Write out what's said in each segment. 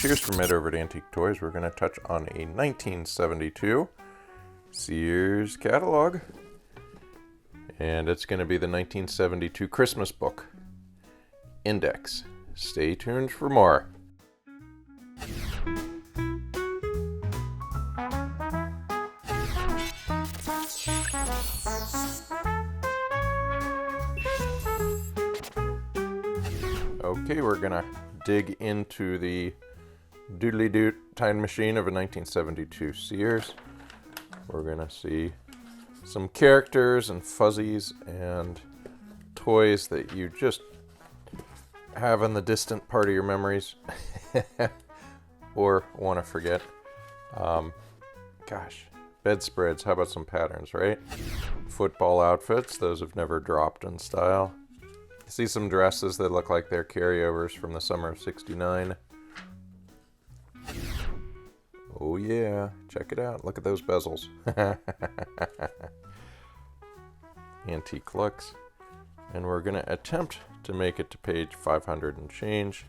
Cheers from Ed over at Antique Toys. We're going to touch on a 1972 Sears catalog. And it's going to be the 1972 Christmas book. Index. Stay tuned for more. Okay, we're going to dig into the doodly-doo time machine of a 1972 Sears. We're going to see some characters and fuzzies and toys that you just have in the distant part of your memories or want to forget. Gosh, bedspreads, how about some patterns, right? Football outfits, those have never dropped in style. See some dresses that look like they're carryovers from the summer of '69. Oh yeah, check it out. Look at those bezels. Antique looks. And we're going to attempt to make it to page 500 and change.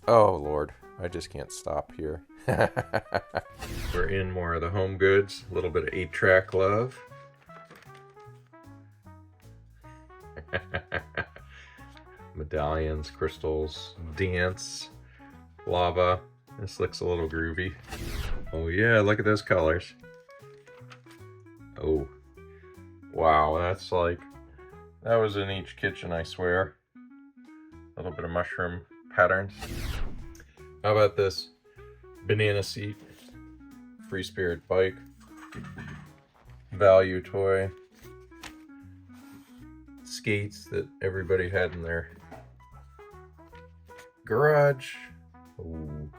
Oh Lord, I just can't stop here. We're in more of the home goods. A little bit of 8-track love. Medallions, crystals, dance, lava. This looks a little groovy. Oh yeah, look at those colors. Oh, wow, that's like, that was in each kitchen, I swear. A little bit of mushroom patterns. How about this banana seat, free spirit bike, value toy, skates that everybody had in their garage. Ooh,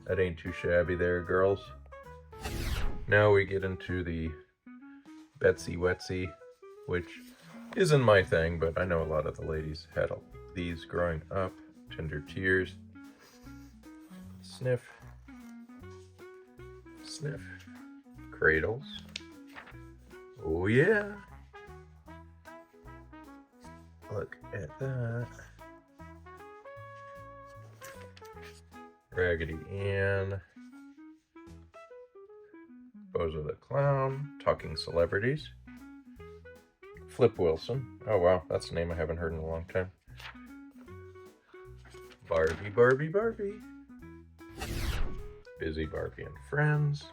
that ain't too shabby there, girls. Now we get into the Betsy Wetsy, which isn't my thing, but I know a lot of the ladies had these growing up. Tender Tears. Sniff. Sniff. Cradles. Oh yeah. Look at that. Raggedy Ann. Bozo the Clown. Talking Celebrities. Flip Wilson. Oh wow, that's a name I haven't heard in a long time. Barbie, Barbie, Barbie. Busy Barbie and Friends.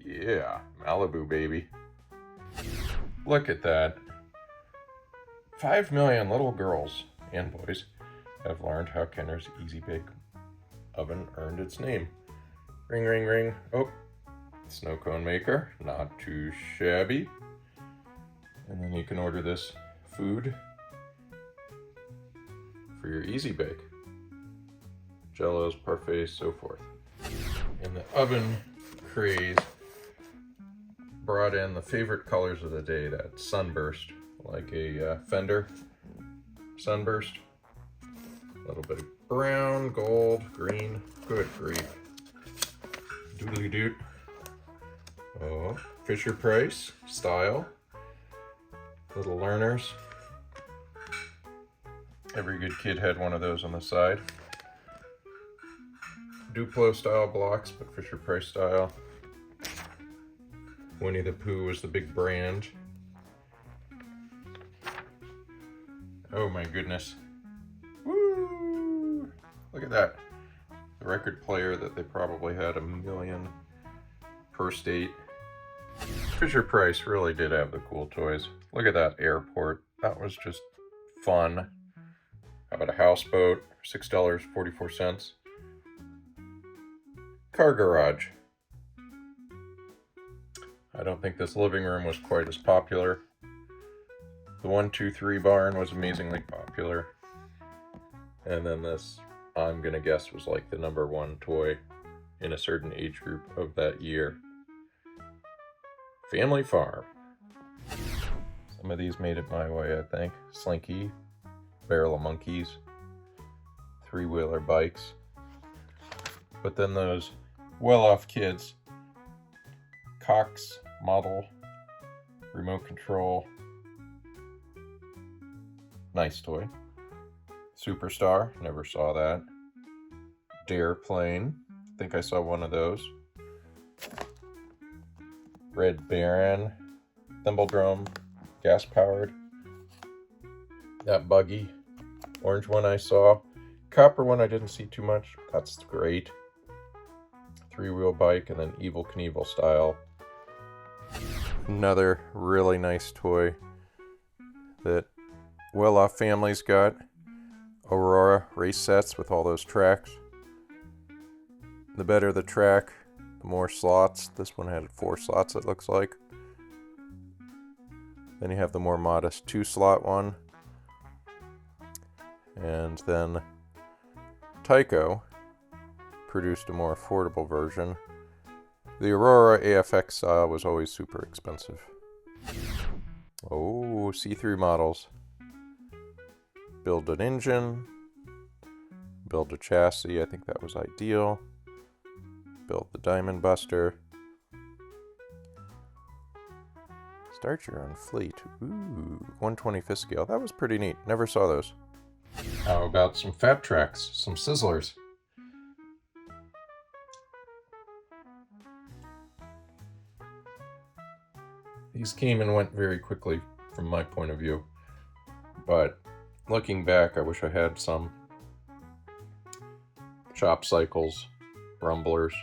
Yeah, Malibu baby. Look at that. 5 million little girls and boys have learned how Kenner's Easy Bake Oven earned its name. Ring, ring, ring. Oh, snow cone maker. Not too shabby. And then you can order this food for your Easy Bake. Jellos, parfaits, so forth. And the oven craze brought in the favorite colors of the day, that sunburst, like a Fender sunburst. A little bit of brown, gold, green, good grief. Doodly doot. Oh, Fisher Price style. Little learners. Every good kid had one of those on the side. Duplo style blocks, but Fisher Price style. Winnie the Pooh was the big brand. Oh my goodness. Woo! Look at that. The record player that they probably had 1 million per state. Fisher Price really did have the cool toys. Look at that airport. That was just fun. How about a houseboat? $6.44. Car garage. I don't think this living room was quite as popular. The 1, 2, 3 barn was amazingly popular. And then this, I'm gonna guess, was like the #1 toy in a certain age group of that year. Family Farm. Some of these made it my way, I think. Slinky, Barrel of Monkeys, 3-wheeler bikes. But then those well-off kids, Cox model, remote control, Nice toy. Superstar, never saw that. Dare Plane, I think I saw one of those. Red Baron, Thimbledrum, gas powered. That buggy. Orange one I saw. Copper one I didn't see too much. That's great. 3-wheel bike, and then Evel Knievel style. Another really nice toy that well-off families got. Aurora race sets with all those tracks. The better the track, the more slots. This one had 4 slots, it looks like. Then you have the more modest 2-slot one. And then Tyco produced a more affordable version. The Aurora AFX style was always super expensive. Oh, see-through models. Build an engine. Build a chassis, I think that was ideal. Build the Diamond Buster. Start your own fleet. Ooh, 1/25th scale. That was pretty neat. Never saw those. How about some Fat Tracks? Some Sizzlers. These came and went very quickly from my point of view. But looking back, I wish I had some. Chop cycles, rumblers.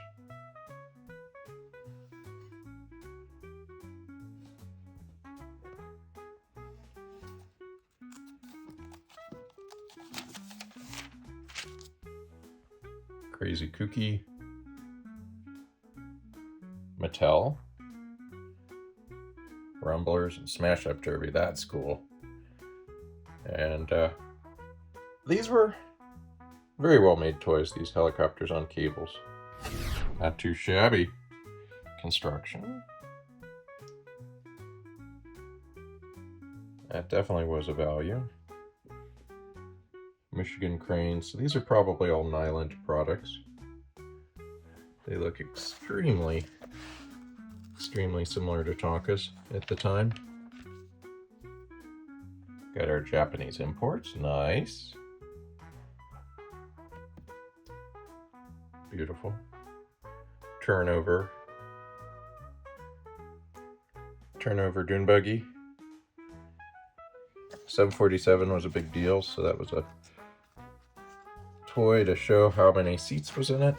Crazy Kooky. Mattell. Rumblers and Smash Up Derby. That's cool. And these were very well made toys, these helicopters on cables. Not too shabby. Construction. That definitely was a value. Michigan cranes. So these are probably all Nyland products. They look extremely similar to Tonka's at the time. Got our Japanese imports. Nice. Beautiful. Turnover dune buggy. 747 was a big deal, so that was a toy to show how many seats was in it.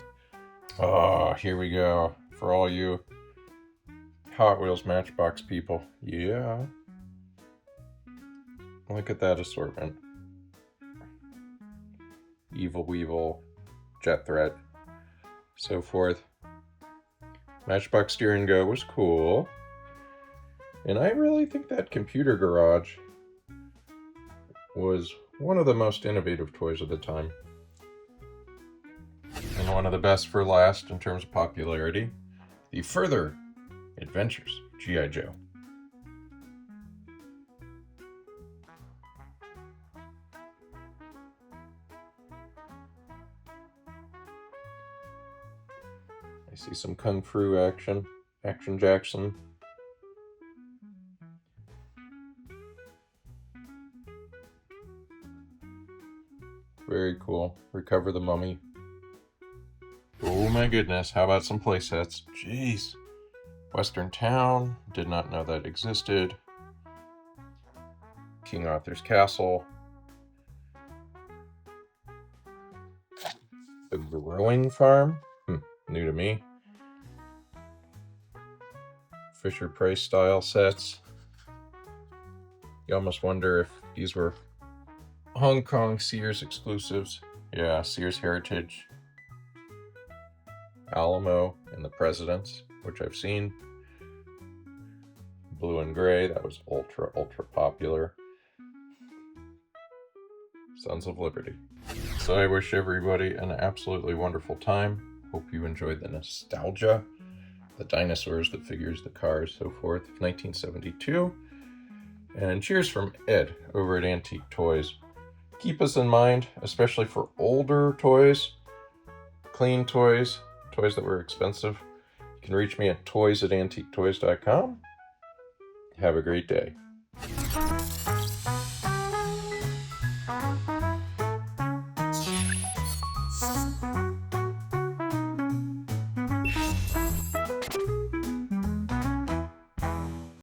Oh, here we go. For all you Hot Wheels Matchbox people. Yeah. Look at that assortment. Evil Weevil, Jet Threat, so forth. Matchbox Steer and Go was cool. And I really think that Computer Garage was one of the most innovative toys of the time. And one of the best for last in terms of popularity. The Further Adventures of G.I. Joe. I see some Kung Fu action. Action Jackson. Very cool. Recover the Mummy. Oh my goodness, how about some play sets? Jeez. Western Town, did not know that existed. King Arthur's Castle. The Growing Farm? New to me. Fisher Price style sets. You almost wonder if these were Hong Kong Sears exclusives. Yeah, Sears Heritage. Alamo and the Presidents, which I've seen. Blue and Gray, that was ultra popular. Sons of Liberty. So I wish everybody an absolutely wonderful time. Hope you enjoyed the nostalgia, the dinosaurs, the figures, the cars, so forth, of 1972. And cheers from Ed over at Antique Toys. Keep us in mind, especially for older toys, clean toys, toys that were expensive. You can reach me at toys@AntiqueToys.com. Have a great day. Bye.